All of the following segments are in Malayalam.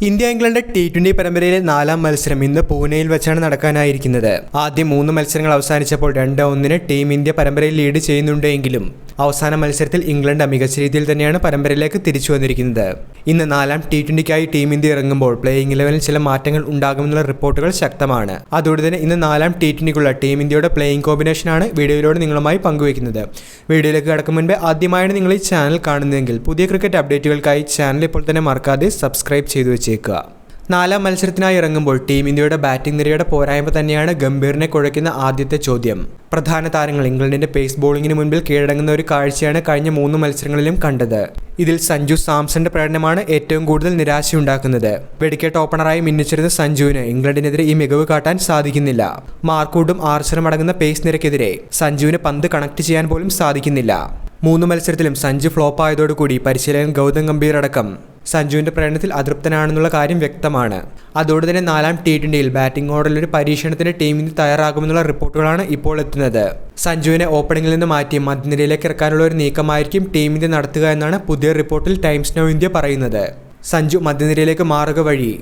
ഇന്ത്യ ഇംഗ്ലണ്ട് T20 പരമ്പരയിലെ 4ാം മത്സരം ഇന്ന് പൂനെയിൽ വെച്ചാണ് നടക്കാനായിരിക്കുന്നത്. ആദ്യം 3 മത്സരങ്ങൾ അവസാനിച്ചപ്പോൾ 2-1 ടീം ഇന്ത്യ പരമ്പരയിൽ ലീഡ് ചെയ്യുന്നുണ്ടെങ്കിലും അവസാന മത്സരത്തിൽ ഇംഗ്ലണ്ട് മികച്ച രീതിയിൽ തന്നെയാണ് പരമ്പരയിലേക്ക് തിരിച്ചു വന്നിരിക്കുന്നത്. ഇന്ന് 4ാം T20ക്കായി ടീം ഇന്ത്യ ഇറങ്ങുമ്പോൾ പ്ലേയിങ് 11-ൽ ചില മാറ്റങ്ങൾ ഉണ്ടാകുമെന്നുള്ള റിപ്പോർട്ടുകൾ ശക്തമാണ്. അതോടെ തന്നെ ഇന്ന് 4ാം T20ക്കുള്ള ടീം ഇന്ത്യയുടെ പ്ലേയിങ് കോമ്പിനേഷനാണ് വീഡിയോയിലൂടെ നിങ്ങളുമായി പങ്കുവയ്ക്കുന്നത്. വീഡിയോയിലേക്ക് കടക്കും മുൻപ് ആദ്യമായാണ് നിങ്ങൾ ഈ ചാനൽ കാണുന്നതെങ്കിൽ പുതിയ ക്രിക്കറ്റ് അപ്ഡേറ്റുകൾക്കായി ചാനൽ ഇപ്പോൾ തന്നെ മറക്കാതെ സബ്സ്ക്രൈബ് ചെയ്തു വെച്ചേക്കുക. 4ാം മത്സരത്തിനായി ഇറങ്ങുമ്പോൾ ടീം ഇന്ത്യയുടെ ബാറ്റിംഗ് നിരയുടെ പോരായ്മ തന്നെയാണ് ഗംഭീറിനെ കുഴയ്ക്കുന്ന ആദ്യത്തെ ചോദ്യം. പ്രധാന താരങ്ങൾ ഇംഗ്ലണ്ടിന്റെ പേസ് ബോളിംഗിന് മുൻപിൽ കീഴടങ്ങുന്ന ഒരു കാഴ്ചയാണ് കഴിഞ്ഞ 3 മത്സരങ്ങളിലും കണ്ടത്. ഇതിൽ സഞ്ജു സാംസന്റെ പ്രകടനമാണ് ഏറ്റവും കൂടുതൽ നിരാശയുണ്ടാക്കുന്നത്. വെടിക്കേറ്റ് ഓപ്പണറായി മിന്നിച്ചിരുന്ന സഞ്ജുവിന് ഇംഗ്ലണ്ടിനെതിരെ ഈ മികവ് കാട്ടാൻ സാധിക്കുന്നില്ല. മാർക്കൂഡും ആർച്ചറും അടങ്ങുന്ന പേസ് നിരക്കെതിരെ സഞ്ജുവിന് പന്ത് കണക്ട് ചെയ്യാൻ പോലും സാധിക്കുന്നില്ല. 3 മത്സരത്തിലും സഞ്ജു ഫ്ലോപ്പ് ആയതോടുകൂടി പരിശീലകൻ ഗൗതം ഗംഭീർ അടക്കം സഞ്ജുവിന്റെ പ്രകടനത്തിൽ അതൃപ്തനാണെന്നുള്ള കാര്യം വ്യക്തമാണ്. അതോടെ തന്നെ 4ാം T20യിൽ ബാറ്റിംഗ് ഓർഡറിൽ ഒരു പരീക്ഷണത്തിന് ടീം ഇന്ത്യ തയ്യാറാകുമെന്നുള്ള റിപ്പോർട്ടുകളാണ് ഇപ്പോൾ എത്തുന്നത്. സഞ്ജുവിനെ ഓപ്പണിംഗിൽ നിന്ന് മാറ്റി മധ്യനിരയിലേക്ക് ഇറക്കാനുള്ള ഒരു നീക്കമായിരിക്കും ടീം ഇന്ത്യ നടത്തുക എന്നാണ് പുതിയ റിപ്പോർട്ടിൽ ടൈംസ് നൗ ഇന്ത്യ പറയുന്നത്. സഞ്ജു മധ്യനിരയിലേക്ക് മാറുക വഴി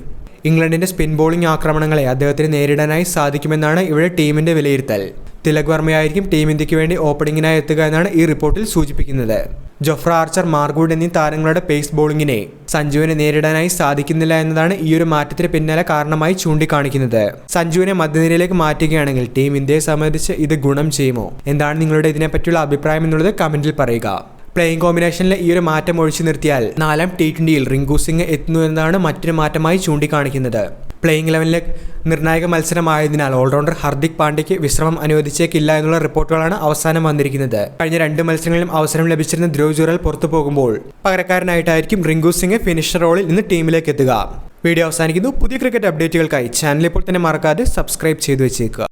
ഇംഗ്ലണ്ടിന്റെ സ്പിൻ ബോളിംഗ് ആക്രമണങ്ങളെ അദ്ദേഹത്തിന് നേരിടാനായി സാധിക്കുമെന്നാണ് ഇവിടെ ടീമിന്റെ വിലയിരുത്തൽ. തിലക് വർമ്മയായിരിക്കും ടീം ഇന്ത്യക്ക് വേണ്ടി ഓപ്പണിംഗിനായി എത്തുക എന്നാണ് ഈ റിപ്പോർട്ടിൽ സൂചിപ്പിക്കുന്നത്. ജോഫ്ര ആർച്ചർ, മാർഗൂഡ് എന്നീ താരങ്ങളുടെ പേസ് ബോളിംഗിനെ സഞ്ജുവിനെ നേരിടാനായി സാധിക്കുന്നില്ല എന്നതാണ് ഈ ഒരു മാറ്റത്തിന് പിന്നാലെ കാരണമായി ചൂണ്ടിക്കാണിക്കുന്നത്. സഞ്ജുവിനെ മധ്യനിരയിലേക്ക് മാറ്റുകയാണെങ്കിൽ ടീം ഇന്ത്യയെ സംബന്ധിച്ച് ഇത് ഗുണം ചെയ്യുമോ? എന്താണ് നിങ്ങളുടെ ഇതിനെപ്പറ്റിയുള്ള അഭിപ്രായം എന്നുള്ളത് കമന്റിൽ പറയുക. പ്ലേയിങ് കോമ്പിനേഷനിലെ ഈ ഒരു മാറ്റം ഒഴിച്ചു നിർത്തിയാൽ 4ാം T20യിൽ റിങ്കു സിംഗ് എത്തുന്നു എന്നതാണ് മറ്റൊരു മാറ്റമായി ചൂണ്ടിക്കാണിക്കുന്നത്. പ്ലേയിങ് 11-ലെ നിർണായക മത്സരമായതിനാൽ ഓൾറൗണ്ടർ ഹർദിക് പാണ്ഡ്യയ്ക്ക് വിശ്രമം അനുവദിച്ചേക്കില്ല എന്നുള്ള റിപ്പോർട്ടുകളാണ് അവസാനം വന്നിരിക്കുന്നത്. കഴിഞ്ഞ 2 മത്സരങ്ങളിലും അവസരം ലഭിച്ചിരുന്ന ധ്രുവ് ജുറൽ പുറത്തു പോകുമ്പോൾ പകരക്കാരനായിട്ടായിരിക്കും റിങ്കു സിംഗ് ഫിനിഷർ റോളിൽ ഇന്ന് ടീമിലേക്ക് എത്തുക. വീഡിയോ അവസാനിക്കുന്നു. പുതിയ ക്രിക്കറ്റ് അപ്ഡേറ്റുകൾക്കായി ചാനൽ ഇപ്പോൾ തന്നെ മറക്കാതെ സബ്സ്ക്രൈബ് ചെയ്തു വെച്ചേക്കുക.